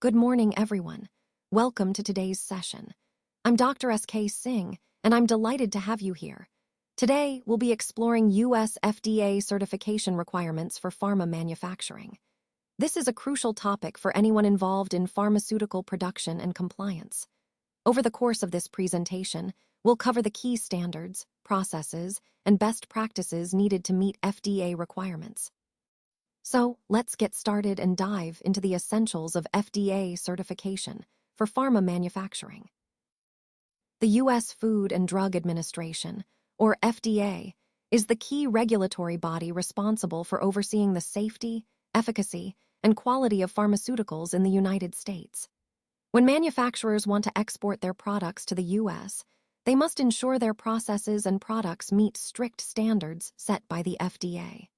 Good morning, everyone. Welcome to today's session. I'm Dr. S.K. Singh, and I'm delighted to have you here. Today, we'll be exploring U.S. FDA certification requirements for pharma manufacturing. This is a crucial topic for anyone involved in pharmaceutical production and compliance. Over the course of this presentation, we'll cover the key standards, processes, and best practices needed to meet FDA requirements. So, let's get started and dive into the essentials of FDA certification for pharma manufacturing. The U.S. Food and Drug Administration, or FDA, is the key regulatory body responsible for overseeing the safety, efficacy, and quality of pharmaceuticals in the United States. When manufacturers want to export their products to the U.S., they must ensure their processes and products meet strict standards set by the FDA.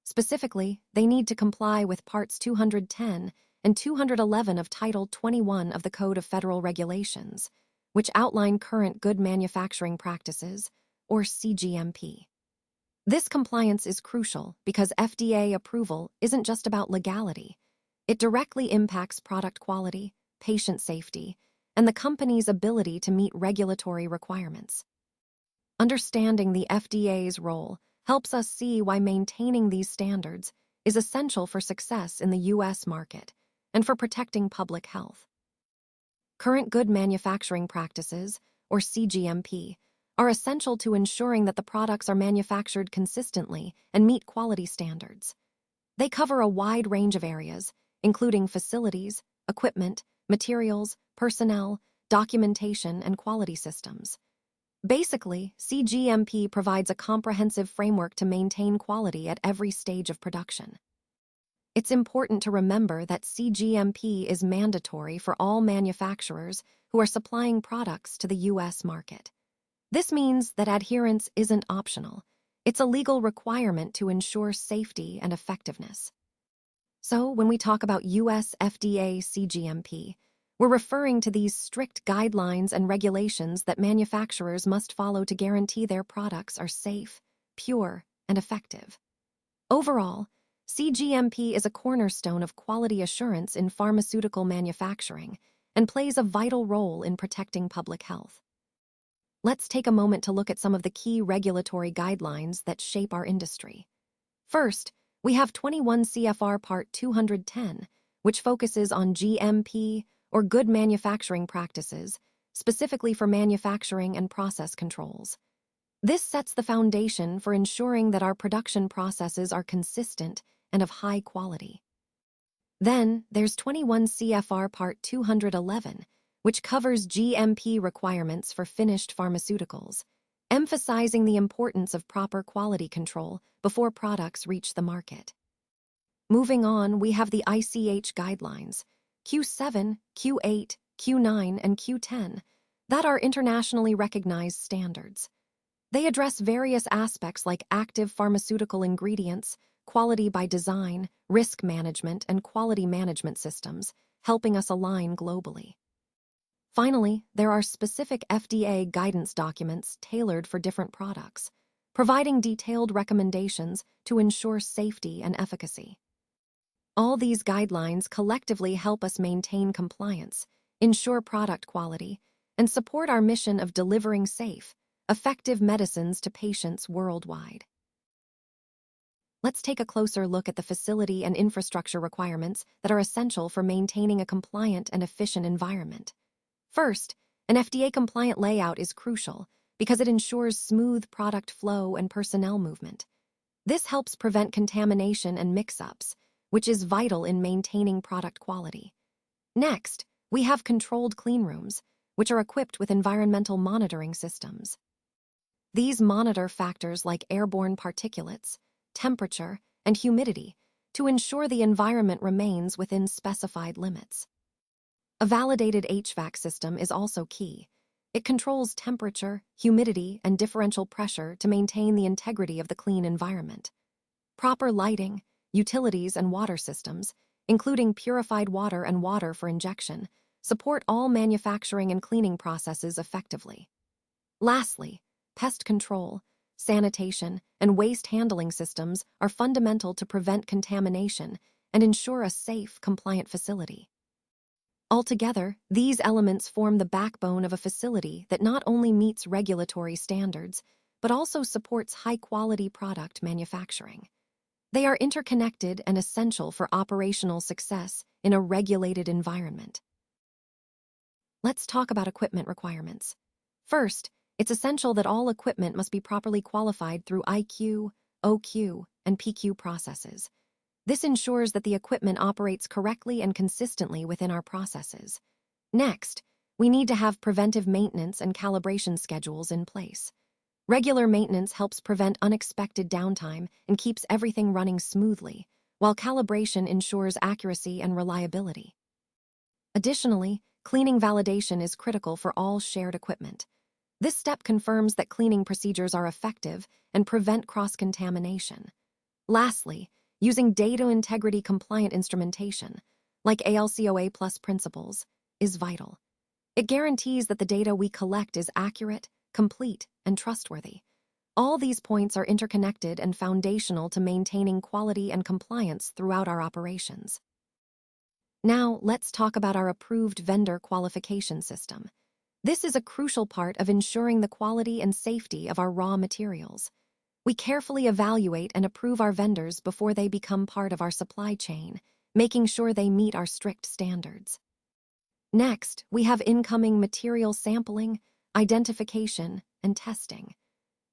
Specifically, they need to comply with Parts 210 and 211 of Title 21 of the Code of Federal Regulations, which outline current good manufacturing practices, or CGMP. This compliance is crucial because FDA approval isn't just about legality. It directly impacts product quality, patient safety, and the company's ability to meet regulatory requirements. Understanding the FDA's role helps us see why maintaining these standards is essential for success in the U.S. market and for protecting public health. Current good manufacturing practices, or CGMP, are essential to ensuring that the products are manufactured consistently and meet quality standards. They cover a wide range of areas, including facilities, equipment, materials, personnel, documentation, and quality systems. Basically, CGMP provides a comprehensive framework to maintain quality at every stage of production. It's important to remember that CGMP is mandatory for all manufacturers who are supplying products to the U.S. market. This means that adherence isn't optional. It's a legal requirement to ensure safety and effectiveness. So, when we talk about U.S. FDA CGMP, we're referring to these strict guidelines and regulations that manufacturers must follow to guarantee their products are safe, pure, and effective. Overall, CGMP is a cornerstone of quality assurance in pharmaceutical manufacturing and plays a vital role in protecting public health. Let's take a moment to look at some of the key regulatory guidelines that shape our industry. First, we have 21 CFR Part 210, which focuses on GMP, or good manufacturing practices, specifically for manufacturing and process controls. This sets the foundation for ensuring that our production processes are consistent and of high quality. Then, there's 21 CFR Part 211, which covers GMP requirements for finished pharmaceuticals, emphasizing the importance of proper quality control before products reach the market. Moving on, we have the ICH guidelines, Q7, Q8, Q9, and Q10, that are internationally recognized standards. They address various aspects like active pharmaceutical ingredients, quality by design, risk management, and quality management systems, helping us align globally. Finally, there are specific FDA guidance documents tailored for different products, providing detailed recommendations to ensure safety and efficacy. All these guidelines collectively help us maintain compliance, ensure product quality, and support our mission of delivering safe, effective medicines to patients worldwide. Let's take a closer look at the facility and infrastructure requirements that are essential for maintaining a compliant and efficient environment. First, an FDA-compliant layout is crucial because it ensures smooth product flow and personnel movement. This helps prevent contamination and mix-ups, which is vital in maintaining product quality. Next, we have controlled cleanrooms, which are equipped with environmental monitoring systems. These monitor factors like airborne particulates, temperature, and humidity to ensure the environment remains within specified limits. A validated HVAC system is also key. It controls temperature, humidity, and differential pressure to maintain the integrity of the clean environment. Proper lighting, utilities, and water systems, including purified water and water for injection, support all manufacturing and cleaning processes effectively. Lastly, pest control, sanitation, and waste handling systems are fundamental to prevent contamination and ensure a safe, compliant facility. Altogether, these elements form the backbone of a facility that not only meets regulatory standards, but also supports high-quality product manufacturing. They are interconnected and essential for operational success in a regulated environment. Let's talk about equipment requirements. First, it's essential that all equipment must be properly qualified through IQ, OQ, and PQ processes. This ensures that the equipment operates correctly and consistently within our processes. Next, we need to have preventive maintenance and calibration schedules in place. Regular maintenance helps prevent unexpected downtime and keeps everything running smoothly, while calibration ensures accuracy and reliability. Additionally, cleaning validation is critical for all shared equipment. This step confirms that cleaning procedures are effective and prevent cross-contamination. Lastly, using data integrity compliant instrumentation, like ALCOA plus principles, is vital. It guarantees that the data we collect is accurate, complete, and trustworthy. All these points are interconnected and foundational to maintaining quality and compliance throughout our operations. Now, let's talk about our approved vendor qualification system. This is a crucial part of ensuring the quality and safety of our raw materials. We carefully evaluate and approve our vendors before they become part of our supply chain, making sure they meet our strict standards. Next, we have incoming material sampling, identification, and testing.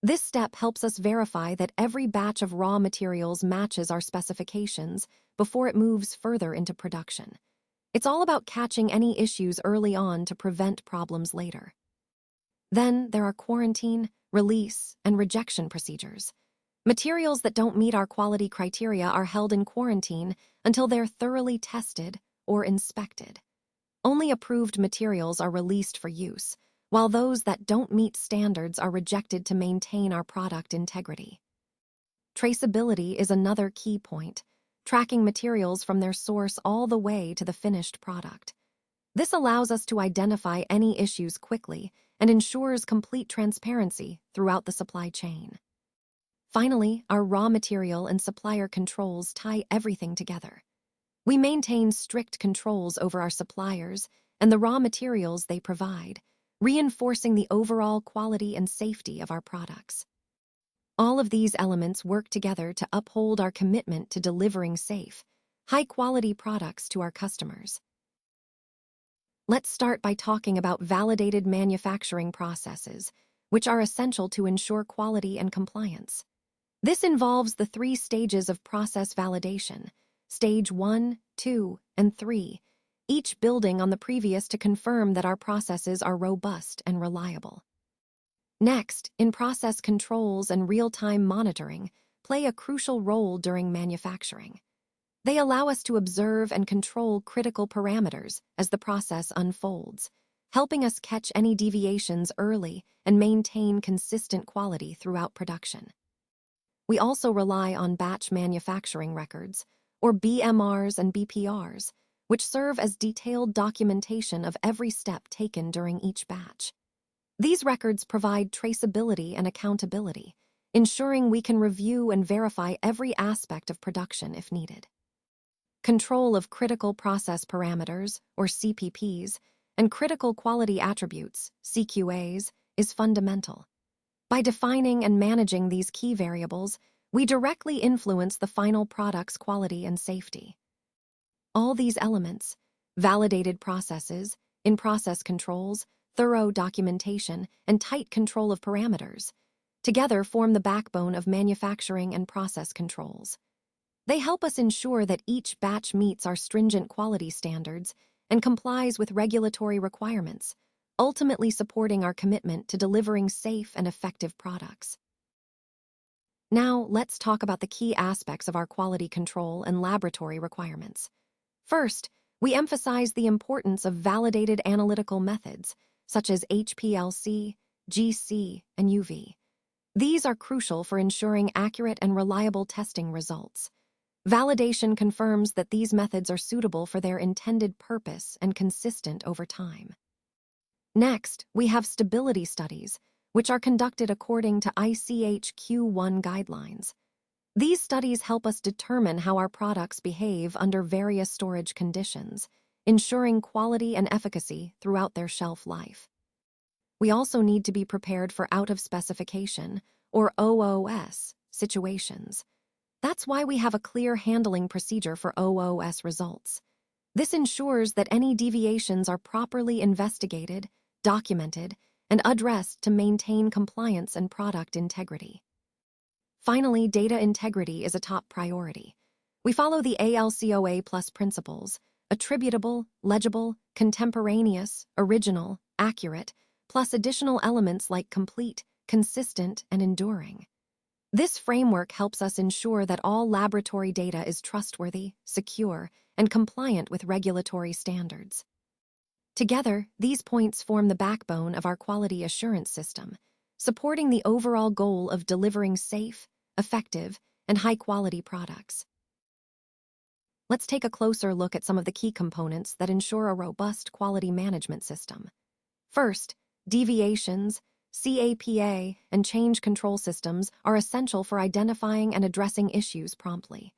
This step helps us verify that every batch of raw materials matches our specifications before it moves further into production. It's all about catching any issues early on to prevent problems later. Then there are quarantine, release, and rejection procedures. Materials that don't meet our quality criteria are held in quarantine until they're thoroughly tested or inspected. Only approved materials are released for use, while those that don't meet standards are rejected to maintain our product integrity. Traceability is another key point, tracking materials from their source all the way to the finished product. This allows us to identify any issues quickly and ensures complete transparency throughout the supply chain. Finally, our raw material and supplier controls tie everything together. We maintain strict controls over our suppliers and the raw materials they provide, reinforcing the overall quality and safety of our products. All of these elements work together to uphold our commitment to delivering safe, high-quality products to our customers. Let's start by talking about validated manufacturing processes, which are essential to ensure quality and compliance. This involves the 3 stages of process validation, stage 1, 2, and 3, each building on the previous to confirm that our processes are robust and reliable. Next, in-process controls and real-time monitoring play a crucial role during manufacturing. They allow us to observe and control critical parameters as the process unfolds, helping us catch any deviations early and maintain consistent quality throughout production. We also rely on batch manufacturing records, or BMRs and BPRs, which serve as detailed documentation of every step taken during each batch. These records provide traceability and accountability, ensuring we can review and verify every aspect of production if needed. Control of critical process parameters, or CPPs, and critical quality attributes, CQAs, is fundamental. By defining and managing these key variables, we directly influence the final product's quality and safety. All these elements, validated processes, in-process controls, thorough documentation, and tight control of parameters, together form the backbone of manufacturing and process controls. They help us ensure that each batch meets our stringent quality standards and complies with regulatory requirements, ultimately supporting our commitment to delivering safe and effective products. Now, let's talk about the key aspects of our quality control and laboratory requirements. First, we emphasize the importance of validated analytical methods, such as HPLC, GC, and UV. These are crucial for ensuring accurate and reliable testing results. Validation confirms that these methods are suitable for their intended purpose and consistent over time. Next, we have stability studies, which are conducted according to ICH Q1 guidelines. These studies help us determine how our products behave under various storage conditions, ensuring quality and efficacy throughout their shelf life. We also need to be prepared for out-of-specification, or OOS, situations. That's why we have a clear handling procedure for OOS results. This ensures that any deviations are properly investigated, documented, and addressed to maintain compliance and product integrity. Finally, data integrity is a top priority. We follow the ALCOA plus principles: attributable, legible, contemporaneous, original, accurate, plus additional elements like complete, consistent, and enduring. This framework helps us ensure that all laboratory data is trustworthy, secure, and compliant with regulatory standards. Together, these points form the backbone of our quality assurance system, supporting the overall goal of delivering safe, effective, and high-quality products. Let's take a closer look at some of the key components that ensure a robust quality management system. First, deviations, CAPA, and change control systems are essential for identifying and addressing issues promptly.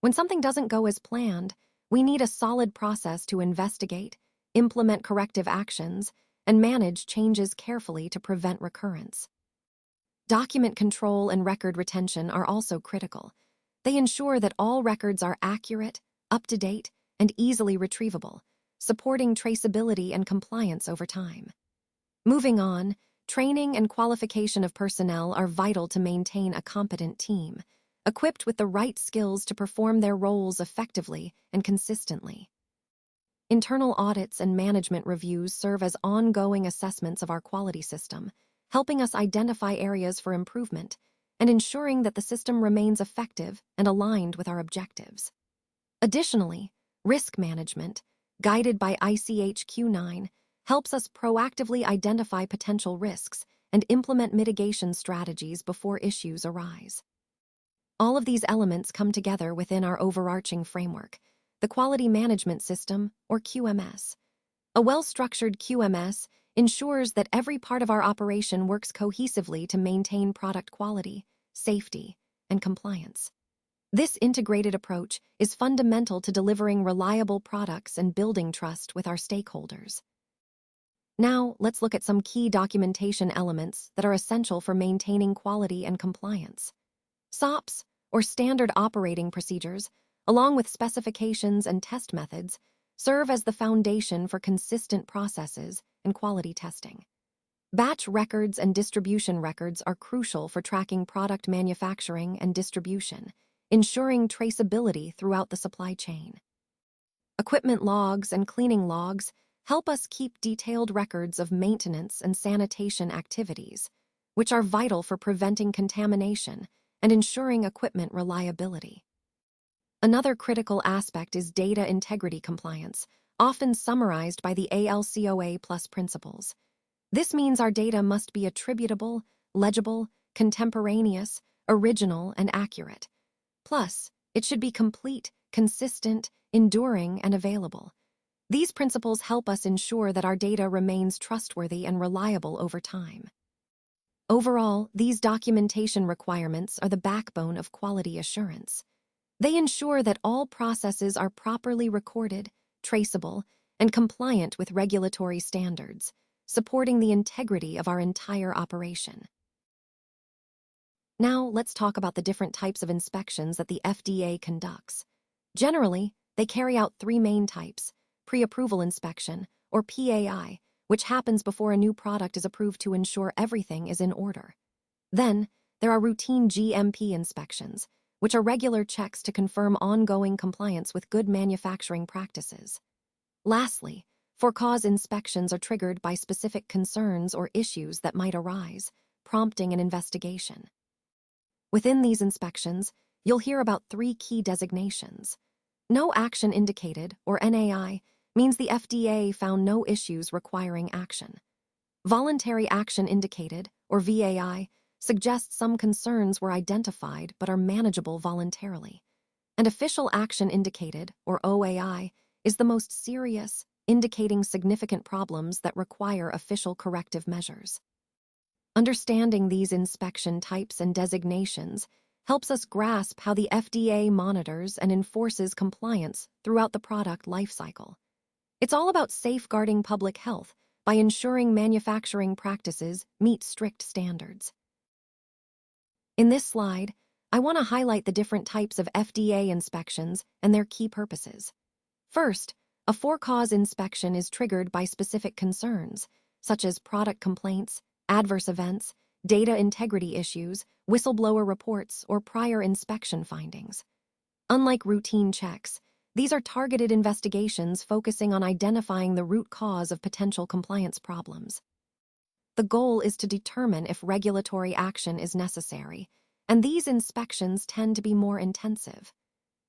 When something doesn't go as planned, we need a solid process to investigate, implement corrective actions, and manage changes carefully to prevent recurrence. Document control and record retention are also critical. They ensure that all records are accurate, up-to-date, and easily retrievable, supporting traceability and compliance over time. Moving on, training and qualification of personnel are vital to maintain a competent team, equipped with the right skills to perform their roles effectively and consistently. Internal audits and management reviews serve as ongoing assessments of our quality system, helping us identify areas for improvement and ensuring that the system remains effective and aligned with our objectives. Additionally, risk management, guided by ICH Q9, helps us proactively identify potential risks and implement mitigation strategies before issues arise. All of these elements come together within our overarching framework, the Quality Management System, or QMS. A well-structured QMS ensures that every part of our operation works cohesively to maintain product quality, safety, and compliance. This integrated approach is fundamental to delivering reliable products and building trust with our stakeholders. Now, let's look at some key documentation elements that are essential for maintaining quality and compliance. SOPs, or Standard Operating Procedures, along with specifications and test methods, serve as the foundation for consistent processes and quality testing. Batch records and distribution records are crucial for tracking product manufacturing and distribution, ensuring traceability throughout the supply chain. Equipment logs and cleaning logs help us keep detailed records of maintenance and sanitation activities, which are vital for preventing contamination and ensuring equipment reliability. Another critical aspect is data integrity compliance, often summarized by the ALCOA plus principles. This means our data must be attributable, legible, contemporaneous, original, and accurate. Plus, it should be complete, consistent, enduring, and available. These principles help us ensure that our data remains trustworthy and reliable over time. Overall, these documentation requirements are the backbone of quality assurance. They ensure that all processes are properly recorded, traceable, and compliant with regulatory standards, supporting the integrity of our entire operation. Now, let's talk about the different types of inspections that the FDA conducts. Generally, they carry out three main types: pre-approval inspection, or PAI, which happens before a new product is approved to ensure everything is in order. Then, there are routine GMP inspections, which are regular checks to confirm ongoing compliance with good manufacturing practices. Lastly, for-cause inspections are triggered by specific concerns or issues that might arise, prompting an investigation. Within these inspections, you'll hear about three key designations. No action indicated, or NAI, means the FDA found no issues requiring action. Voluntary action indicated, or VAI, suggests some concerns were identified but are manageable voluntarily. And official action indicated, or OAI, is the most serious, indicating significant problems that require official corrective measures. Understanding these inspection types and designations helps us grasp how the FDA monitors and enforces compliance throughout the product lifecycle. It's all about safeguarding public health by ensuring manufacturing practices meet strict standards. In this slide, I want to highlight the different types of FDA inspections and their key purposes. First, a for-cause inspection is triggered by specific concerns, such as product complaints, adverse events, data integrity issues, whistleblower reports, or prior inspection findings. Unlike routine checks, these are targeted investigations focusing on identifying the root cause of potential compliance problems. The goal is to determine if regulatory action is necessary, and these inspections tend to be more intensive.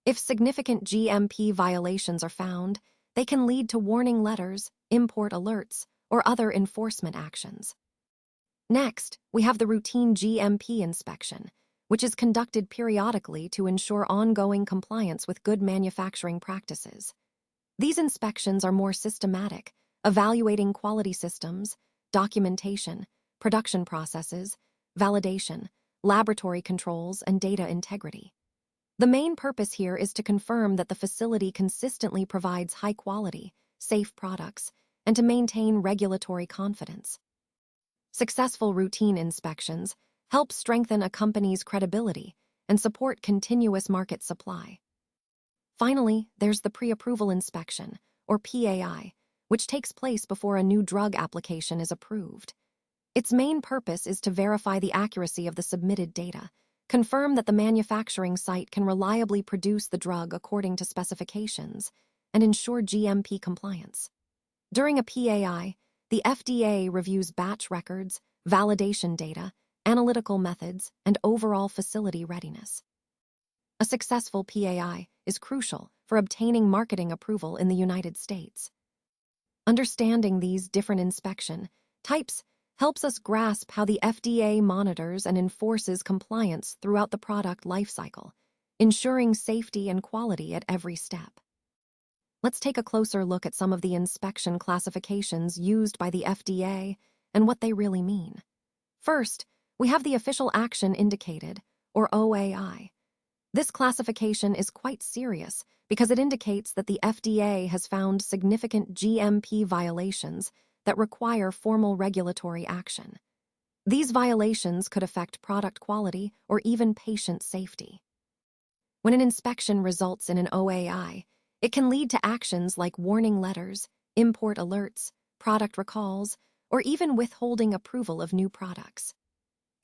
If significant GMP violations are found, they can lead to warning letters, import alerts, or other enforcement actions. Next, we have the routine GMP inspection, which is conducted periodically to ensure ongoing compliance with good manufacturing practices. These inspections are more systematic, evaluating quality systems, documentation, production processes, validation, laboratory controls, and data integrity. The main purpose here is to confirm that the facility consistently provides high-quality, safe products and to maintain regulatory confidence. Successful routine inspections help strengthen a company's credibility and support continuous market supply. Finally, there's the pre-approval inspection, or PAI, which takes place before a new drug application is approved. Its main purpose is to verify the accuracy of the submitted data, confirm that the manufacturing site can reliably produce the drug according to specifications, and ensure GMP compliance. During a PAI, the FDA reviews batch records, validation data, analytical methods, and overall facility readiness. A successful PAI is crucial for obtaining marketing approval in the United States. Understanding these different inspection types helps us grasp how the FDA monitors and enforces compliance throughout the product lifecycle, ensuring safety and quality at every step. Let's take a closer look at some of the inspection classifications used by the FDA and what they really mean. First, we have the Official Action Indicated, or OAI. This classification is quite serious because it indicates that the FDA has found significant GMP violations that require formal regulatory action. These violations could affect product quality or even patient safety. When an inspection results in an OAI, it can lead to actions like warning letters, import alerts, product recalls, or even withholding approval of new products.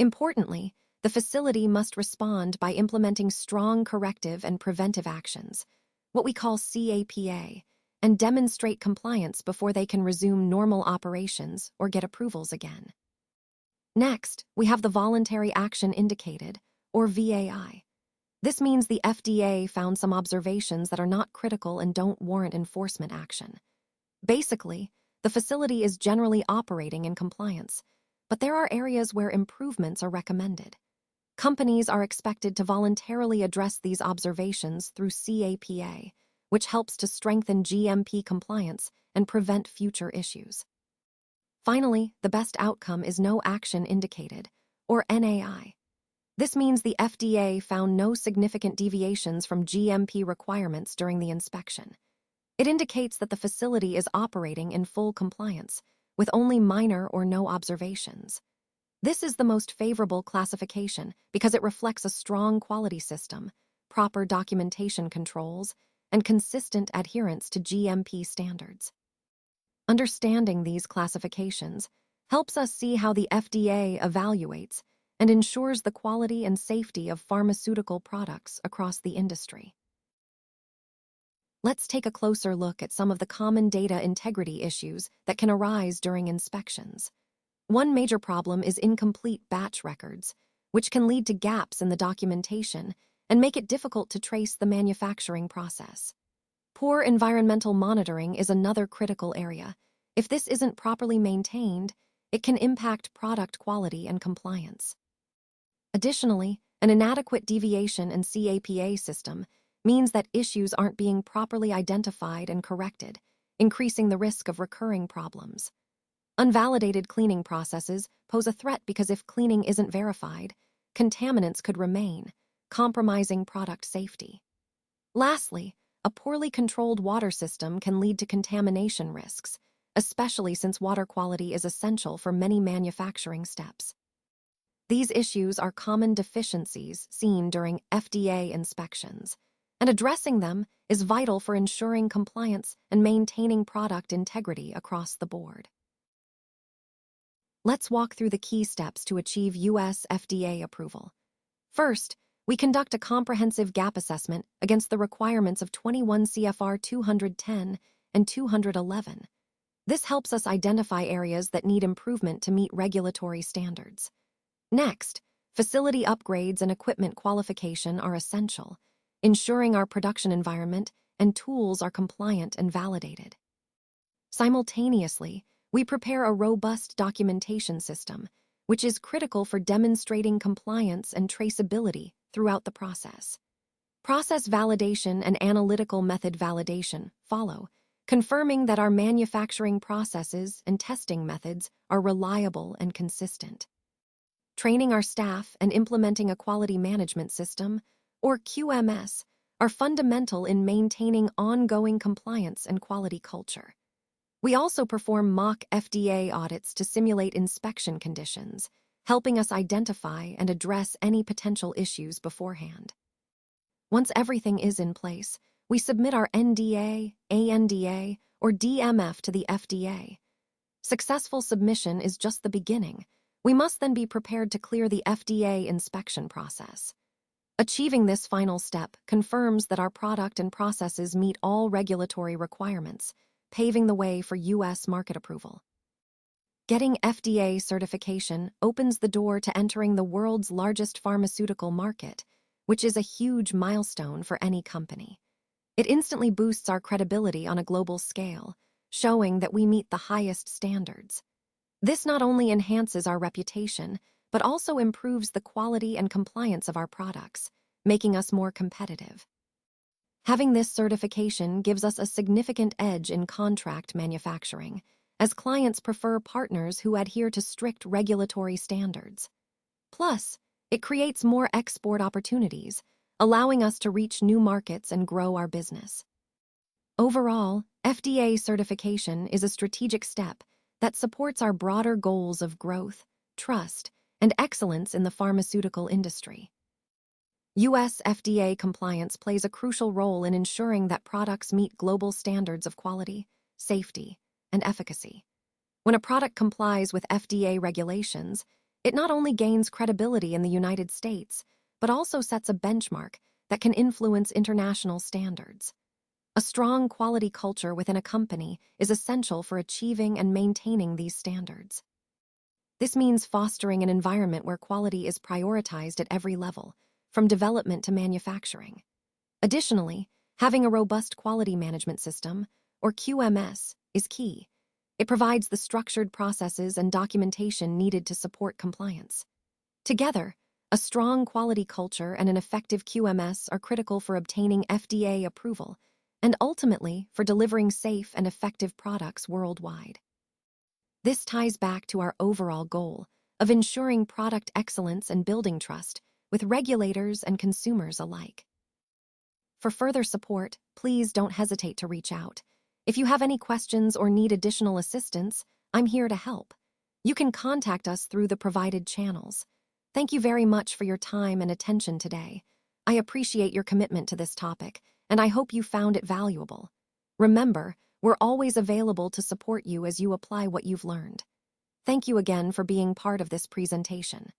Importantly, the facility must respond by implementing strong corrective and preventive actions, what we call CAPA, and demonstrate compliance before they can resume normal operations or get approvals again. Next, we have the Voluntary Action Indicated, or VAI. This means the FDA found some observations that are not critical and don't warrant enforcement action. Basically, the facility is generally operating in compliance, but there are areas where improvements are recommended. Companies are expected to voluntarily address these observations through CAPA, which helps to strengthen GMP compliance and prevent future issues. Finally, the best outcome is No Action Indicated, or NAI. This means the FDA found no significant deviations from GMP requirements during the inspection. It indicates that the facility is operating in full compliance, with only minor or no observations. This is the most favorable classification because it reflects a strong quality system, proper documentation controls, and consistent adherence to GMP standards. Understanding these classifications helps us see how the FDA evaluates and ensures the quality and safety of pharmaceutical products across the industry. Let's take a closer look at some of the common data integrity issues that can arise during inspections. One major problem is incomplete batch records, which can lead to gaps in the documentation and make it difficult to trace the manufacturing process. Poor environmental monitoring is another critical area. If this isn't properly maintained, it can impact product quality and compliance. Additionally, an inadequate deviation and CAPA system means that issues aren't being properly identified and corrected, increasing the risk of recurring problems. Unvalidated cleaning processes pose a threat because if cleaning isn't verified, contaminants could remain, compromising product safety. Lastly, a poorly controlled water system can lead to contamination risks, especially since water quality is essential for many manufacturing steps. These issues are common deficiencies seen during FDA inspections, and addressing them is vital for ensuring compliance and maintaining product integrity across the board. Let's walk through the key steps to achieve U.S. FDA approval. First, we conduct a comprehensive gap assessment against the requirements of 21 CFR 210 and 211. This helps us identify areas that need improvement to meet regulatory standards. Next, facility upgrades and equipment qualification are essential, ensuring our production environment and tools are compliant and validated. Simultaneously, we prepare a robust documentation system, which is critical for demonstrating compliance and traceability throughout the process. Process validation and analytical method validation follow, confirming that our manufacturing processes and testing methods are reliable and consistent. Training our staff and implementing a quality management system, or QMS, are fundamental in maintaining ongoing compliance and quality culture. We also perform mock FDA audits to simulate inspection conditions, helping us identify and address any potential issues beforehand. Once everything is in place, we submit our NDA, ANDA, or DMF to the FDA. Successful submission is just the beginning. We must then be prepared to clear the FDA inspection process. Achieving this final step confirms that our product and processes meet all regulatory requirements, paving the way for U.S. market approval. Getting FDA certification opens the door to entering the world's largest pharmaceutical market, which is a huge milestone for any company. It instantly boosts our credibility on a global scale, showing that we meet the highest standards. This not only enhances our reputation, but also improves the quality and compliance of our products, making us more competitive. Having this certification gives us a significant edge in contract manufacturing, as clients prefer partners who adhere to strict regulatory standards. Plus, it creates more export opportunities, allowing us to reach new markets and grow our business. Overall, FDA certification is a strategic step that supports our broader goals of growth, trust, and excellence in the pharmaceutical industry. U.S. FDA compliance plays a crucial role in ensuring that products meet global standards of quality, safety, and efficacy. When a product complies with FDA regulations, it not only gains credibility in the United States, but also sets a benchmark that can influence international standards. A strong quality culture within a company is essential for achieving and maintaining these standards. This means fostering an environment where quality is prioritized at every level, from development to manufacturing. Additionally, having a robust quality management system, or QMS, is key. It provides the structured processes and documentation needed to support compliance. Together, a strong quality culture and an effective QMS are critical for obtaining FDA approval and ultimately for delivering safe and effective products worldwide. This ties back to our overall goal of ensuring product excellence and building trust with regulators and consumers alike. For further support, please don't hesitate to reach out. If you have any questions or need additional assistance, I'm here to help. You can contact us through the provided channels. Thank you very much for your time and attention today. I appreciate your commitment to this topic, and I hope you found it valuable. Remember, we're always available to support you as you apply what you've learned. Thank you again for being part of this presentation.